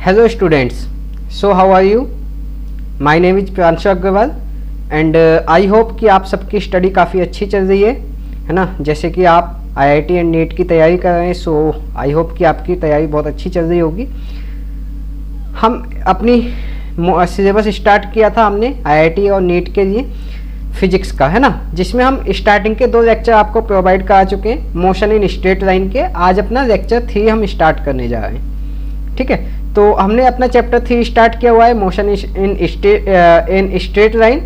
Hello students, so how are you? My name is Pranshu Agrawal and I hope कि आप सबकी study काफ़ी अच्छी चल रही है ना। जैसे कि आप IIT एंड नीट की तैयारी कर रहे हैं, सो आई होप कि आपकी तैयारी बहुत अच्छी चल रही होगी। हम अपनी सिलेबस स्टार्ट किया था हमने IIT और नीट के लिए फिजिक्स का, है ना, जिसमें हम स्टार्टिंग के 2 लेक्चर आपको प्रोवाइड करा चुके हैं मोशन इन स्ट्रेट लाइन के। आज अपना लेक्चर 3 हम स्टार्ट करने जा रहे हैं, ठीक है। तो हमने अपना चैप्टर 3 स्टार्ट किया हुआ है motion in straight line.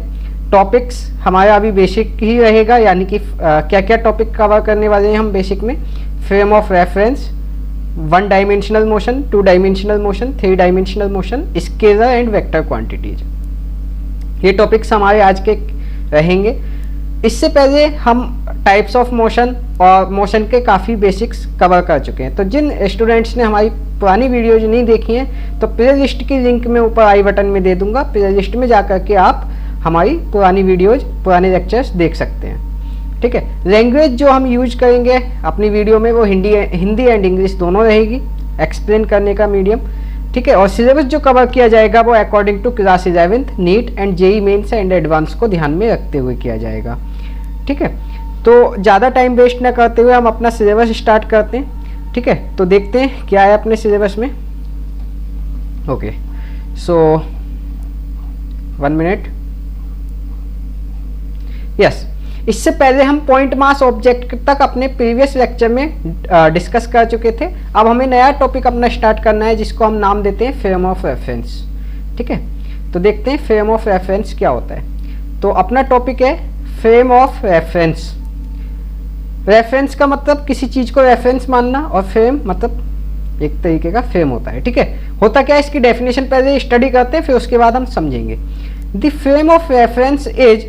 Topics हमारा अभी बेसिक ही रहेगा, यानी कि क्या क्या टॉपिक कवर करने वाले हैं हम बेसिक में। Frame of reference, 1 dimensional motion, 2 dimensional motion, 3 dimensional motion, scalar and vector quantities, ये टॉपिक्स हमारे आज के रहेंगे। इससे पहले हम टाइप्स ऑफ मोशन और मोशन के काफ़ी बेसिक्स कवर कर चुके हैं। तो जिन स्टूडेंट्स ने हमारी पुरानी वीडियोज नहीं देखी हैं तो प्ले लिस्ट की लिंक मैं ऊपर आई बटन में दे दूंगा। प्ले लिस्ट में जाकर के आप हमारी पुरानी वीडियोज, पुराने लेक्चर्स देख सकते हैं, ठीक है। लैंग्वेज जो हम यूज करेंगे अपनी वीडियो में वो हिंदी एंड इंग्लिश दोनों रहेगी, एक्सप्लेन करने का मीडियम, ठीक है। और सिलेबस जो कवर किया जाएगा वो according to class 11th NEET and JEE mains and advance को ध्यान में रखते हुए किया जाएगा, ठीक है। तो ज़्यादा टाइम वेस्ट ना करते हुए हम अपना सिलेबस स्टार्ट करते हैं, ठीक है। तो देखते हैं क्या है अपने सिलेबस में। ओके, सो 1 मिनट। यस, इससे पहले हम पॉइंट मास ऑब्जेक्ट तक अपने प्रीवियस लेक्चर में डिस्कस कर चुके थे। अब हमें नया टॉपिक अपना स्टार्ट करना है जिसको हम नाम देते हैं फ्रेम ऑफ रेफरेंस, ठीक है। तो देखते हैं फ्रेम ऑफ रेफरेंस क्या होता है। तो अपना टॉपिक है फ्रेम ऑफ रेफरेंस। रेफरेंस का मतलब किसी चीज को रेफरेंस मानना, और फ्रेम मतलब एक तरीके का फ्रेम होता है, ठीक है। होता क्या है, इसकी डेफिनेशन पहले स्टडी करते हैं, फिर उसके बाद हम समझेंगे। The frame of reference is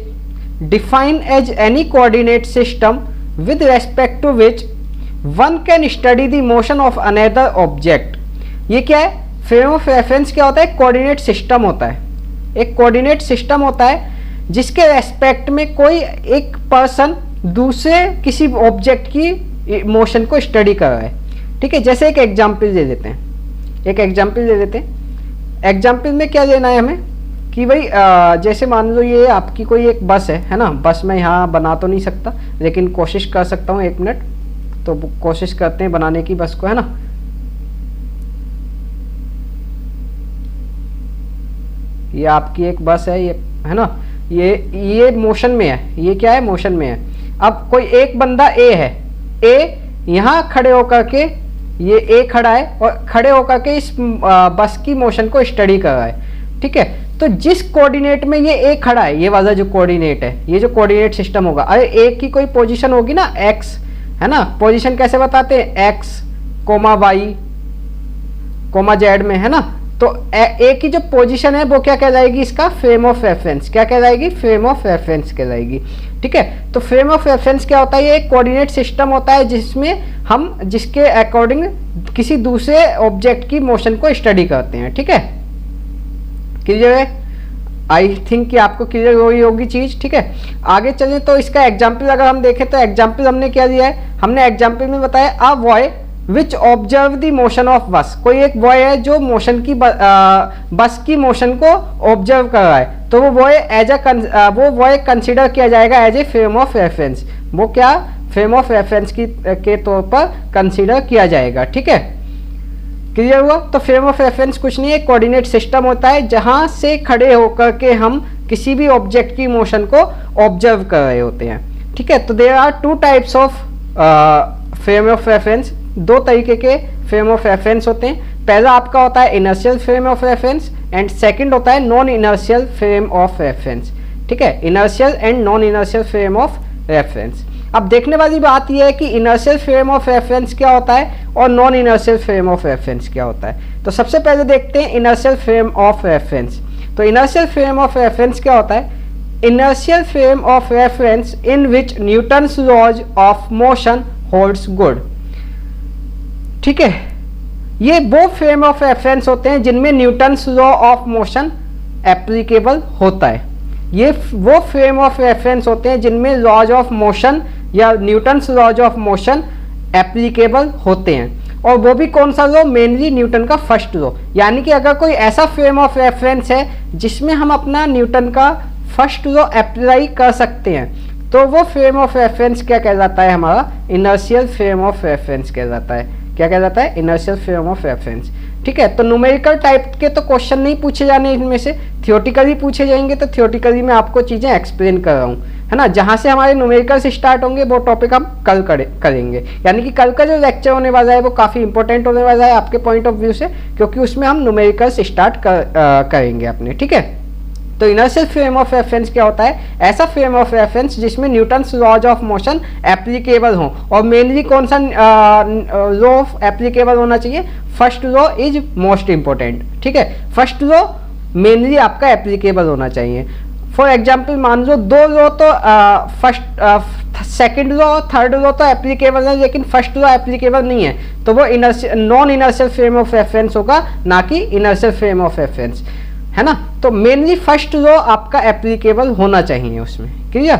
define as any coordinate system with respect to which one can study the motion of another object. ये क्या है, फ्रेम ऑफ रेफरेंस क्या होता है, कोऑर्डिनेट सिस्टम होता है। एक कोऑर्डिनेट सिस्टम होता है जिसके रेस्पेक्ट में कोई एक पर्सन दूसरे किसी ऑब्जेक्ट की मोशन को स्टडी कर रहा है, ठीक है। जैसे एक एग्जाम्पल ले लेते हैं, एग्जाम्पल में क्या लेना है हमें कि भाई जैसे मान लो ये आपकी कोई एक बस है ना। बस मैं यहाँ बना तो नहीं सकता, लेकिन कोशिश कर सकता हूँ। 1 मिनट, तो कोशिश करते हैं बनाने की बस को, है ना। ये आपकी एक बस है, ये है ना, ये मोशन में है। ये क्या है, मोशन में है। अब कोई एक बंदा ए है, ए यहाँ खड़े होकर के, ये ए खड़ा है और खड़े होकर के इस बस की मोशन को स्टडी कर रहा है, ठीक है। तो जिस कोऑर्डिनेट में ये ए खड़ा है, ये वाला जो कोऑर्डिनेट है, ये जो कोऑर्डिनेट सिस्टम होगा, अरे ए की कोई पोजीशन होगी ना, एक्स, है ना। पोजीशन कैसे बताते हैं, x comma y comma z में, है ना। तो ए की जो पोजीशन है वो क्या कहलाएगी, इसका फ्रेम ऑफ रेफरेंस। क्या कहलाएगी, फ्रेम ऑफ रेफरेंस कहलाएगी, ठीक है। तो फ्रेम ऑफ रेफरेंस क्या होता है, ये एक कोऑर्डिनेट सिस्टम होता है जिसमें हम जिसके अकॉर्डिंग किसी दूसरे ऑब्जेक्ट की मोशन को स्टडी करते हैं, ठीक है। क्लियर है, आई थिंक कि आपको क्लियर हो रही होगी चीज, ठीक है। आगे चलें तो इसका एग्जाम्पल अगर हम देखें तो एग्जाम्पल हमने क्या दिया है, हमने एग्जाम्पल में बताया a boy which observe the motion of बस। कोई एक बॉय है जो मोशन की बस की मोशन को ऑब्जर्व कर रहा है, तो वो बॉय कंसिडर किया जाएगा as a frame of reference. वो क्या, फ्रेम ऑफ रेफरेंस के तौर पर कंसिडर किया जाएगा, ठीक है। क्लियर हुआ। तो फ्रेम ऑफ रेफरेंस कुछ नहीं है, कोऑर्डिनेट सिस्टम होता है जहां से खड़े होकर के हम किसी भी ऑब्जेक्ट की मोशन को ऑब्जर्व कर रहे होते हैं, ठीक है। तो there are 2 types of frame of reference. 2 तरीके के फ्रेम ऑफ रेफरेंस होते हैं। पहला आपका होता है inertial frame of reference and second होता है non inertial frame of reference, ठीक है। Inertial and non inertial frame of reference. अब देखने वाली बात यह है कि इनर्शियल फ्रेम ऑफ रेफरेंस क्या होता है और non inertial frame of reference क्या होता है। तो सबसे पहले देखते हैं इनर्शियल फ्रेम ऑफ रेफरेंस। तो इनर्शियल फ्रेम ऑफ रेफरेंस क्या होता है, inertial frame of reference in which Newton's laws of motion holds good, ठीक है। ये वो फ्रेम ऑफ रेफरेंस होते हैं जिनमें Newton's law of motion applicable होता है। ये वो फ्रेम ऑफ रेफरेंस होते हैं जिनमें लॉज ऑफ मोशन या Newton's laws of motion applicable होते हैं। और वो भी कौन सा लॉ, मेनली न्यूटन का फर्स्ट लॉ। यानी कि अगर कोई ऐसा फ्रेम ऑफ रेफरेंस है जिसमें हम अपना न्यूटन का फर्स्ट लॉ अप्लाई कर सकते हैं, तो वो फ्रेम ऑफ रेफरेंस क्या कहलाता है, हमारा इनर्शियल फ्रेम ऑफ रेफरेंस कहलाता है। क्या कहलाता है, इनर्शियल फ्रेम ऑफ रेफरेंस। ठीक है, तो न्यूमेरिकल टाइप के तो क्वेश्चन नहीं पूछे जाने इनमें से, थियोटिकली पूछे जाएंगे। तो थियोटिकली मैं आपको चीज़ें एक्सप्लेन कर रहा हूँ, है ना। जहाँ से हमारे न्यूमेरिकल से स्टार्ट होंगे वो टॉपिक हम कल करेंगे। यानी कि कल का जो लेक्चर होने वाला है वो काफ़ी इंपॉर्टेंट होने वाला है आपके पॉइंट ऑफ व्यू से, क्योंकि उसमें हम न्यूमेरिकल से स्टार्ट करेंगे अपने। ठीक है, तो इनर्शियल फ्रेम ऑफ रेफरेंस क्या होता है, ऐसा फ्रेम ऑफ रेफरेंस जिसमें Newton's laws of motion applicable हो, और मेनली कौन सा लॉ ऑफ एप्लीकेबल होना चाहिए, first law is most important. ठीक है, फर्स्ट लॉ मेनली आपका एप्लीकेबल होना चाहिए। फॉर एग्जाम्पल मान लो दो लॉ तो सेकेंड लॉ और थर्ड लॉ तो एप्लीकेबल है, लेकिन फर्स्ट लॉ एप्लीकेबल नहीं है, तो वो non inertial frame of reference होगा, ना कि इनर्शियल फ्रेम ऑफ रेफरेंस, है ना। तो मेनली फर्स्ट लॉ आपका एप्लीकेबल होना चाहिए उसमें। क्लियर।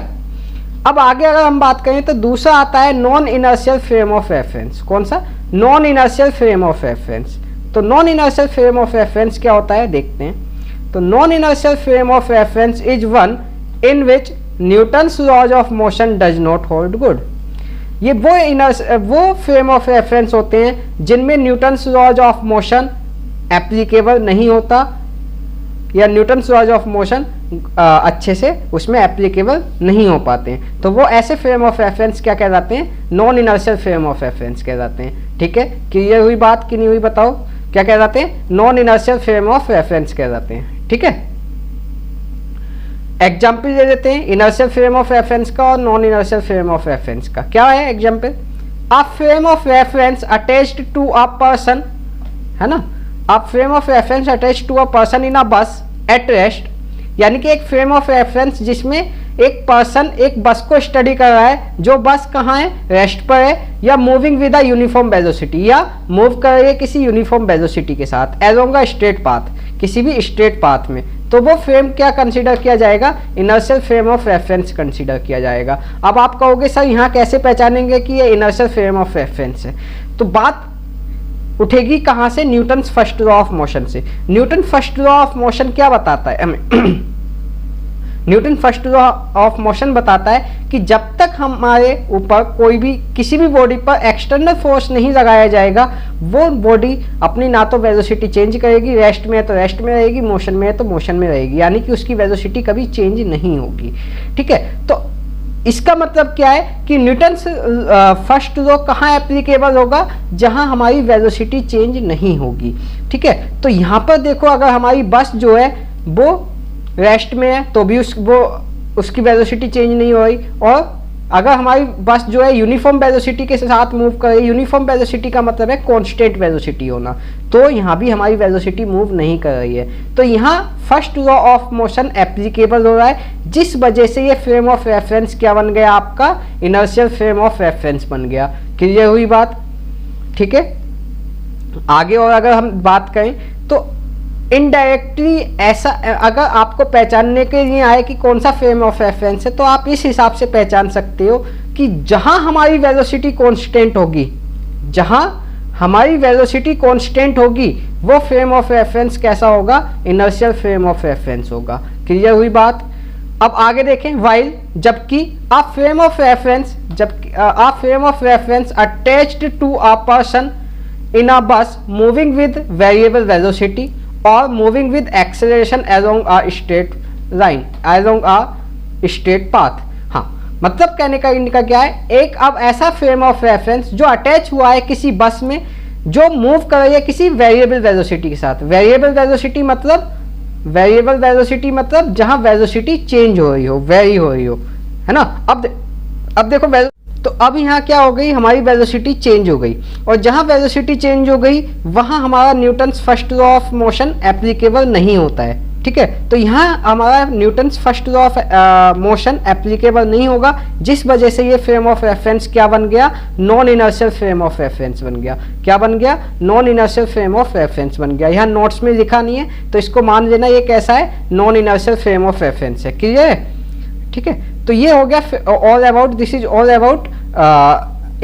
अब आगे अगर हम बात करें तो दूसरा आता है non inertial frame of reference. कौन सा, non inertial frame of reference. तो non inertial frame of reference क्या होता है देखते हैं। तो non inertial frame of reference is one in which Newton's laws of motion does not hold good. ये वो फ्रेम ऑफ रेफरेंस होते हैं जिनमें Newton's laws of motion applicable नहीं होता, या न्यूटन्स लॉज ऑफ मोशन अच्छे से उसमें एप्लीकेबल नहीं हो पाते हैं। तो वो ऐसे फ्रेम ऑफ रेफरेंस क्या कहलाते हैं, non inertial frame of reference कहलाते हैं। ठीक है, क्लियर हुई बात कि नहीं हुई, बताओ क्या कहलाते हैं, non inertial frame of reference कहलाते हैं। ठीक है, एग्जाम्पल ले लेते हैं इनर्शियल फ्रेम ऑफ रेफरेंस का और non inertial frame of reference का। क्या है example, a frame of reference attached to a person, है ना, a frame of reference attached to a person in a bus at rest. यानी कि एक फ्रेम ऑफ रेफरेंस जिसमें एक पर्सन एक बस को स्टडी कर रहा है, जो बस कहाँ है, रेस्ट पर है, या moving with a uniform velocity, या मूव कर रही है किसी यूनिफॉर्म वेलोसिटी के साथ एलोंग अ स्ट्रेट पाथ, किसी भी स्ट्रेट पाथ में। तो वो फ्रेम क्या कंसीडर किया जाएगा, inertial frame of reference consider किया जाएगा। अब आप कहोगे सर यहाँ कैसे पहचानेंगे कि ये इनर्शियल फ्रेम ऑफ रेफरेंस है, तो बात उठेगी कहाँ से, Newton's first law of motion से। Newton first law of motion क्या बताता है हमें Newton first law of motion बताता है कि जब तक हमारे ऊपर कोई भी किसी भी बॉडी पर एक्सटर्नल फोर्स नहीं लगाया जाएगा, वो बॉडी अपनी ना तो वेलोसिटी चेंज करेगी, रेस्ट में है तो रेस्ट में रहेगी, मोशन में है तो मोशन में रहेगी, यानी कि उसकी वेलोसिटी कभी चेंज नहीं होगी। ठीक है, तो इसका मतलब क्या है कि न्यूटन्स फर्स्ट लॉ कहाँ एप्लीकेबल होगा, जहाँ हमारी वेलोसिटी चेंज नहीं होगी। ठीक है, तो यहाँ पर देखो अगर हमारी बस जो है वो रेस्ट में है तो भी उसकी वेलोसिटी चेंज नहीं हो रही, और अगर हमारी बस जो है यूनिफॉर्म वेलोसिटी के साथ मूव कर रही, यूनिफॉर्म वेलोसिटी का मतलब है कांस्टेंट वेलोसिटी होना, तो यहाँ भी हमारी वेलोसिटी मूव नहीं कर रही है। तो यहाँ first law of motion applicable हो रहा है, जिस वजह से ये फ्रेम ऑफ रेफरेंस क्या बन गया, आपका इनर्शियल फ्रेम ऑफ रेफरेंस बन गया। क्लियर हुई बात। ठीक है, आगे और अगर हम बात करें तो इनडायरेक्टली ऐसा अगर आपको पहचानने के लिए आए कि कौन सा फ्रेम ऑफ रेफरेंस है, तो आप इस हिसाब से पहचान सकते हो कि जहां हमारी वेलोसिटी कांस्टेंट होगी, जहां हमारी वेलोसिटी कांस्टेंट होगी, वो फ्रेम ऑफ रेफरेंस कैसा होगा, इनर्शियल फ्रेम ऑफ रेफरेंस होगा। क्लियर हुई बात। अब आगे देखें, वाइल जबकि a frame of reference attached to a person in a bus moving with variable velocity और moving with acceleration along a straight line, along a straight path। हाँ, मतलब कहने का इनका क्या है, एक अब ऐसा फ्रेम ऑफ रेफरेंस जो अटैच हुआ है किसी बस में, जो मूव कर रही है किसी वेरिएबल वेलोसिटी के साथ। वेरिएबल वेलोसिटी मतलब जहाँ वेलोसिटी चेंज हो रही हो, वेरी हो रही हो, है ना। अब देखो तो अब यहाँ क्या हो गई, हमारी वेलोसिटी चेंज हो गई, और जहाँ वेलोसिटी चेंज हो गई वहाँ हमारा Newton's first law of motion applicable नहीं होता है। ठीक है, तो यहाँ हमारा Newton's first law of motion applicable नहीं होगा, जिस वजह से ये फ्रेम ऑफ रेफरेंस क्या बन गया, non inertial frame of reference बन गया। क्या बन गया, non inertial frame of reference बन गया। यहाँ नोट्स में लिखा नहीं है तो इसको मान लेना ये कैसा है, non inertial frame of reference है। क्लियर है। ठीक है, तो ये हो गया all about, this is all about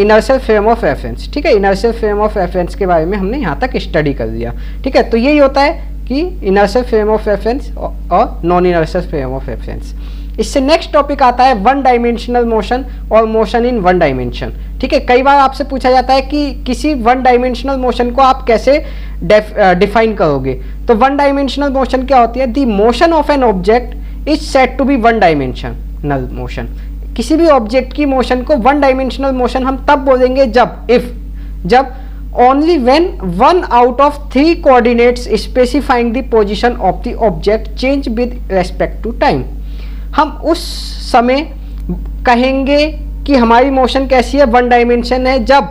inertial frame of reference. ठीक है, इनर्शियल फ्रेम ऑफ रेफरेंस के बारे में हमने यहाँ तक स्टडी कर दिया। ठीक है, तो यही होता है कि इनर्शियल फ्रेम ऑफ रेफरेंस और non inertial frame of reference. इससे नेक्स्ट टॉपिक आता है वन डायमेंशनल मोशन और मोशन इन वन डायमेंशन। ठीक है, कई बार आपसे पूछा जाता है कि किसी वन डायमेंशनल मोशन को आप कैसे डिफाइन करोगे। तो वन डायमेंशनल मोशन क्या होती है? The motion of an object is said to be one dimensional motion. किसी भी ऑब्जेक्ट की मोशन को वन डायमेंशनल मोशन हम तब बोलेंगे जब only when one out of three coordinates specifying the position of the object change with respect to time। हम उस समय कहेंगे कि हमारी मोशन कैसी है, वन डायमेंशन है, जब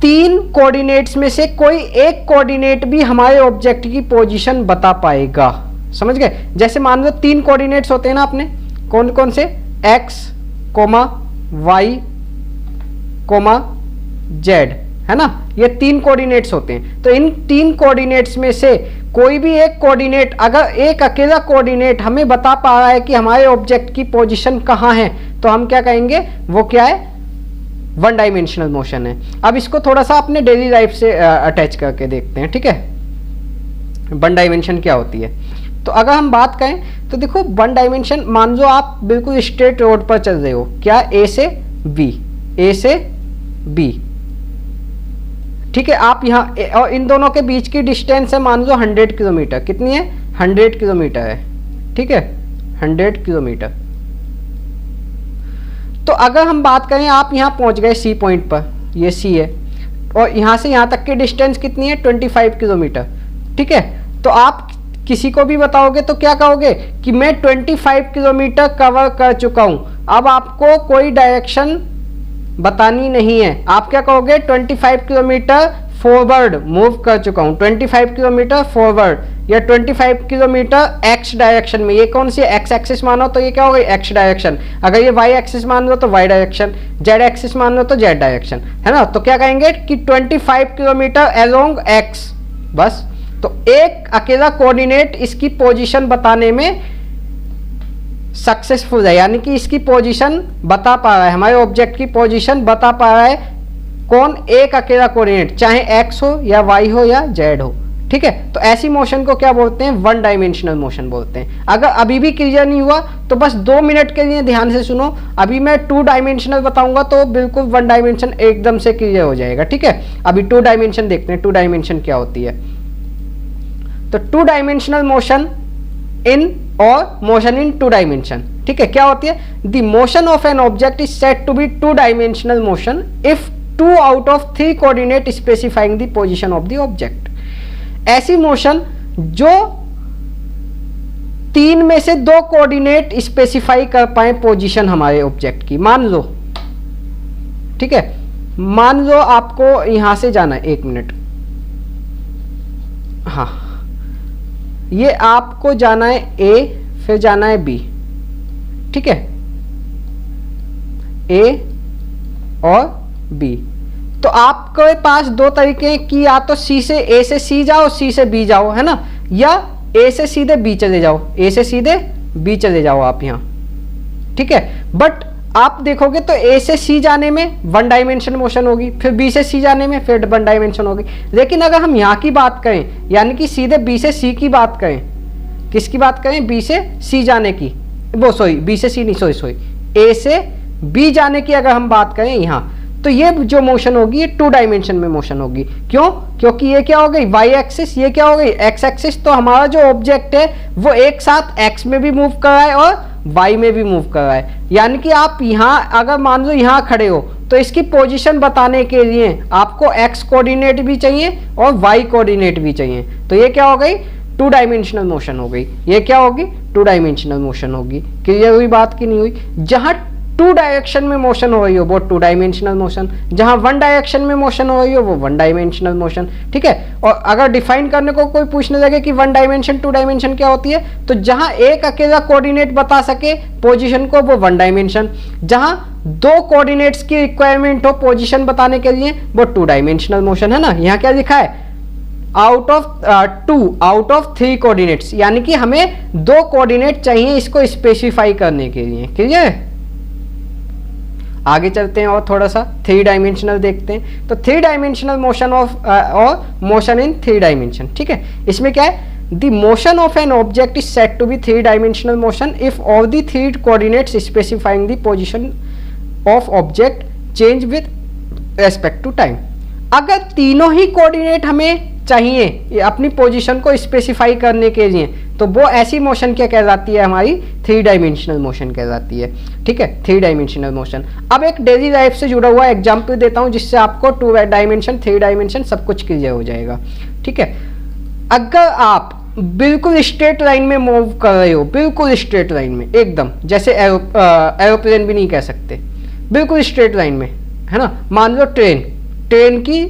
3 कोऑर्डिनेट्स में से कोई एक कोऑर्डिनेट भी हमारे ऑब्जेक्ट की पोजीशन बता पाएगा। समझ गए? जैसे मान लो 3 कोऑर्डिनेट्स होते हैं ना अपने, कौन कौन से? x, y, z, है ना, ये 3 कोऑर्डिनेट्स होते हैं। तो इन 3 कोऑर्डिनेट्स में से कोई भी एक कोऑर्डिनेट, अगर एक अकेला कोऑर्डिनेट हमें बता पा रहा है कि हमारे ऑब्जेक्ट की पोजीशन कहाँ है, तो हम क्या कहेंगे? वो क्या है? वन डायमेंशनल मोशन है। अब इसको थोड़ा सा अपने डेली लाइफ से अटैच करके देखते हैं। ठीक है, वन डायमेंशन क्या होती है? तो अगर हम बात करें तो देखो, वन डायमेंशन, मान लो आप बिल्कुल स्ट्रेट रोड पर चल रहे हो, क्या? ए से बी। ठीक है, आप यहाँ, और इन दोनों के बीच की डिस्टेंस है मान लो 100 किलोमीटर। कितनी है? 100 किलोमीटर है। ठीक है, 100 किलोमीटर। तो अगर हम बात करें, आप यहाँ पहुँच गए सी पॉइंट पर, ये सी है, और यहाँ से यहाँ तक की डिस्टेंस कितनी है? 25 किलोमीटर। ठीक है, तो आप किसी को भी बताओगे तो क्या कहोगे कि मैं 25 किलोमीटर कवर कर चुका हूँ। अब आपको कोई डायरेक्शन बतानी नहीं है, आप क्या कहोगे? 25 किलोमीटर फॉरवर्ड मूव कर चुका हूँ, 25 किलोमीटर फॉरवर्ड, या 25 किलोमीटर एक्स डायरेक्शन में। ये कौन सी एक्स एक्सिस मानो तो ये क्या होगा? X direction. अगर ये वाई एक्सिस मान लो तो वाई डायरेक्शन, जेड एक्सिस मान लो तो जेड डायरेक्शन, है ना। तो क्या कहेंगे कि 25 किलोमीटर अलोंग एक्स, बस। तो एक अकेला कोऑर्डिनेट इसकी पोजीशन बताने में सक्सेसफुल है, यानी कि इसकी पोजीशन बता पा रहा है, हमारे ऑब्जेक्ट की पोजीशन बता पा रहा है कौन? एक अकेला कोऑर्डिनेट, चाहे एक्स हो या वाई हो या जेड हो। ठीक है, तो ऐसी मोशन को क्या बोलते हैं? वन डायमेंशनल मोशन बोलते हैं। अगर अभी भी क्लियर नहीं हुआ तो बस 2 मिनट के लिए ध्यान से सुनो, अभी मैं 2 डायमेंशनल बताऊंगा तो बिल्कुल वन डायमेंशन एकदम से क्लियर हो जाएगा। ठीक है, अभी 2 डायमेंशन देखते हैं, 2 डायमेंशन क्या होती है। तो 2 डायमेंशनल मोशन इन और मोशन इन 2 डायमेंशन। ठीक है, क्या होती है? The motion of an object is said to be 2 dimensional motion if 2 out of 3 coordinate specifying the position of the object. ऐसी मोशन जो 3 में से 2 कोऑर्डिनेट स्पेसिफाई कर पाए पोजीशन हमारे ऑब्जेक्ट की। मान लो, ठीक है, मान लो आपको यहां से जाना है, 1 मिनट, हाँ, ये आपको जाना है ए, फिर जाना है बी। ठीक है, ए और बी। तो आपके पास 2 तरीके हैं कि या तो सी से, ए से सी जाओ, सी से बी जाओ, है ना, या ए से सीधे बी चले जाओ, ए से सीधे बी चले जाओ आप यहां। ठीक है, बट आप देखोगे तो ए से सी जाने में वन डायमेंशन मोशन होगी, फिर बी से सी जाने में फिर वन डायमेंशन होगी। लेकिन अगर हम यहाँ की बात करें, यानी कि सीधे बी से सी की बात करें, किसकी बात करें? बी से सी जाने की, वो सॉरी, बी से सी नहीं, सॉरी, ए से बी जाने की अगर हम बात करें यहाँ, तो ये जो मोशन होगी ये 2 डायमेंशन में मोशन होगी। क्यों? क्योंकि ये क्या हो गई? वाई एक्सिस, ये क्या हो गई? X axis. तो हमारा जो ऑब्जेक्ट है वो एक साथ एक्स में भी मूव कर रहा है और वाई में भी मूव कर रहा है। यानी कि आप यहाँ अगर मान लो यहाँ खड़े हो तो इसकी पोजीशन बताने के लिए आपको एक्स कोऑर्डिनेट भी चाहिए और वाई कोऑर्डिनेट भी चाहिए। तो ये क्या हो गई? 2 डायमेंशनल मोशन हो गई। ये क्या होगी? 2 डायमेंशनल मोशन होगी। क्लियर हुई बात की नहीं हुई? जहां 2 डायरेक्शन में मोशन हो रही हो वो 2 डायमेंशनल मोशन, जहां 1 डायरेक्शन में मोशन हो रही हो वो 1 डायमेंशनल मोशन। ठीक है, और अगर डिफाइन करने को कोई पूछने लगे कि 1 डायमेंशन 2 डायमेंशन क्या होती है, तो जहां एक अकेला कोऑर्डिनेट बता सके पोजीशन को वो 1 डायमेंशन, जहां 2 कोऑर्डिनेट्स की रिक्वायरमेंट हो पोजीशन बताने के लिए वो 2 डायमेंशनल मोशन, है ना। यहाँ क्या लिखा है? आउट ऑफ 3 कोऑर्डिनेट्स, यानी कि हमें 2 कोऑर्डिनेट चाहिए इसको स्पेसिफाई करने के लिए। क्लियर है? आगे चलते हैं और थोड़ा सा 3 डायमेंशनल देखते हैं। तो 3 डायमेंशनल मोशन ऑफ और मोशन इन 3 डायमेंशन, ठीक है। इसमें क्या है, the motion of an object is said to be 3 dimensional motion if all the 3 coordinates specifying the position of object change with respect to time. अगर तीनों ही coordinate हमें चाहिए अपनी पोजीशन को स्पेसिफाई करने के लिए, तो वो ऐसी मोशन क्या कहलाती है, हमारी 3 डायमेंशनल मोशन कहलाती है, ठीक है, 3 डायमेंशनल मोशन। अब एक डेली लाइफ से जुड़ा हुआ एग्जांपल देता हूं जिससे आपको 2 डायमेंशन 3 डायमेंशन सब कुछ क्लियर हो जाएगा, ठीक है। अगर आप बिल्कुल स्ट्रेट लाइन में मूव कर रहे हो, बिल्कुल स्ट्रेट लाइन में एकदम, जैसे एरोप्लेन भी नहीं कह सकते, बिल्कुल स्ट्रेट लाइन में, है ना। मान लो ट्रेन की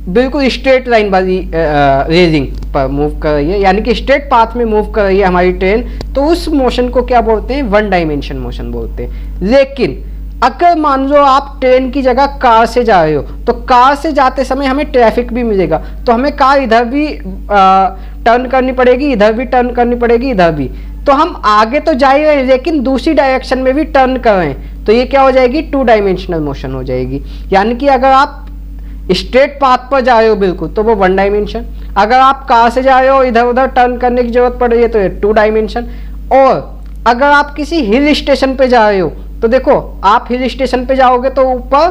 बिल्कुल स्ट्रेट लाइन वाली रेजिंग पर मूव कर रही है, यानी कि स्ट्रेट पाथ में मूव कर रही है हमारी ट्रेन, तो उस मोशन को क्या बोलते हैं, 1 डायमेंशन मोशन बोलते हैं। लेकिन अगर मान लो आप ट्रेन की जगह कार से जा रहे हो, तो कार से जाते समय हमें ट्रैफिक भी मिलेगा, तो हमें कार इधर भी टर्न करनी पड़ेगी, इधर भी टर्न करनी पड़ेगी, इधर भी, तो हम आगे तो जा ही रहे हैं लेकिन दूसरी डायरेक्शन में भी टर्न कर रहे हैं, तो ये क्या हो जाएगी, 2 डायमेंशनल मोशन हो जाएगी। यानी कि अगर आप स्ट्रेट पाथ पर जा रहे हो बिल्कुल, तो वो 1 डायमेंशन, अगर आप कार से जा रहे हो इधर उधर टर्न करने की जरूरत पड़ रही है तो ये 2 डायमेंशन, और अगर आप किसी हिल स्टेशन पे जा रहे हो, तो देखो आप हिल स्टेशन पे जाओगे तो ऊपर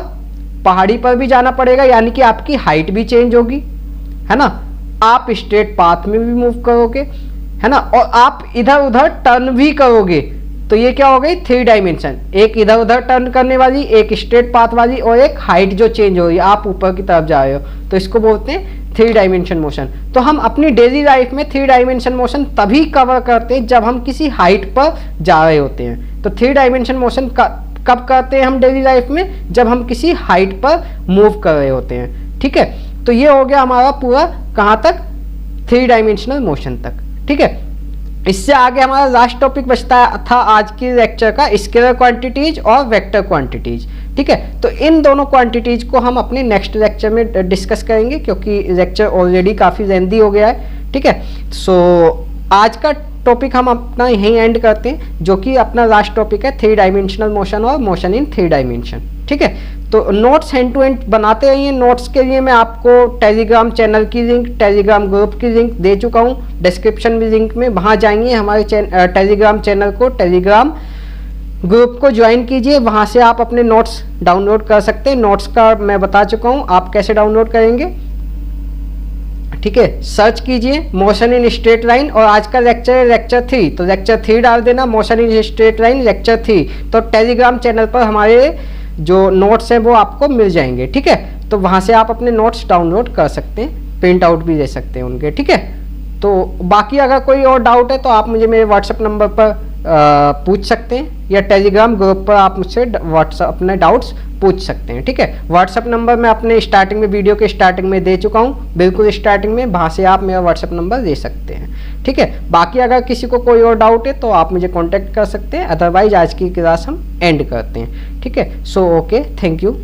पहाड़ी पर भी जाना पड़ेगा, यानी कि आपकी हाइट भी चेंज होगी, है ना, आप स्ट्रेट पाथ में भी मूव करोगे, है ना, और आप इधर उधर टर्न भी करोगे, तो ये क्या हो गई, 3 डायमेंशन, एक इधर उधर टर्न करने वाली, एक स्ट्रेट पाथ वाली, और एक हाइट जो चेंज हो रही है, आप ऊपर की तरफ जा रहे हो, तो इसको बोलते हैं 3 डायमेंशन मोशन। तो हम अपनी डेली लाइफ में 3 डायमेंशन मोशन तभी कवर करते हैं जब हम किसी हाइट पर जा रहे होते हैं। तो 3 डायमेंशन मोशन कब करते हैं हम डेली लाइफ में, जब हम किसी हाइट पर मूव कर रहे होते हैं, ठीक है। तो ये हो गया हमारा पूरा कहाँ तक, 3 डायमेंशनल मोशन तक, ठीक है। इससे आगे हमारा लास्ट टॉपिक बचता था आज की लेक्चर का, स्केलर क्वांटिटीज और वेक्टर क्वांटिटीज, ठीक है। तो इन दोनों क्वांटिटीज को हम अपने नेक्स्ट लेक्चर में डिस्कस करेंगे, क्योंकि लेक्चर ऑलरेडी काफ़ी लेंथी हो गया है, ठीक है। सो आज का टॉपिक हम अपना यहीं एंड करते हैं, जो कि अपना लास्ट टॉपिक है 3 डायमेंशनल मोशन और मोशन इन 3 डायमेंशन, ठीक है। तो नोट्स हैंड टू हैंड बनाते रहिए। नोट्स के लिए मैं आपको टेलीग्राम चैनल की लिंक, टेलीग्राम ग्रुप की लिंक दे चुका हूँ, डिस्क्रिप्शन में लिंक में, वहाँ जाइए, हमारे टेलीग्राम चैनल को, टेलीग्राम ग्रुप को ज्वाइन कीजिए, वहाँ से आप अपने नोट्स डाउनलोड कर सकते हैं। नोट्स का मैं बता चुका हूँ आप कैसे डाउनलोड करेंगे, ठीक है। सर्च कीजिए मोशन इन स्ट्रेट लाइन, और आज का लेक्चर है लेक्चर 3, तो लेक्चर 3 डाल देना, motion in straight line lecture 3। तो टेलीग्राम चैनल पर हमारे जो नोट्स हैं वो आपको मिल जाएंगे, ठीक है। तो वहाँ से आप अपने नोट्स डाउनलोड कर सकते हैं, प्रिंट आउट भी ले सकते हैं उनके, ठीक है। तो बाकी अगर कोई और डाउट है तो आप मुझे मेरे व्हाट्सएप नंबर पर पूछ सकते हैं, या टेलीग्राम ग्रुप पर आप मुझसे व्हाट्सएप अपने डाउट्स पूछ सकते हैं, ठीक है। व्हाट्सएप नंबर मैं अपने स्टार्टिंग में, वीडियो के स्टार्टिंग में दे चुका हूँ, बिल्कुल स्टार्टिंग में, वहाँ से आप मेरा व्हाट्सएप नंबर दे सकते हैं, ठीक है। बाकी अगर किसी को कोई और डाउट है तो आप मुझे कॉन्टैक्ट कर सकते हैं, अदरवाइज आज की क्लास हम एंड करते हैं, ठीक है। So okay, thank you.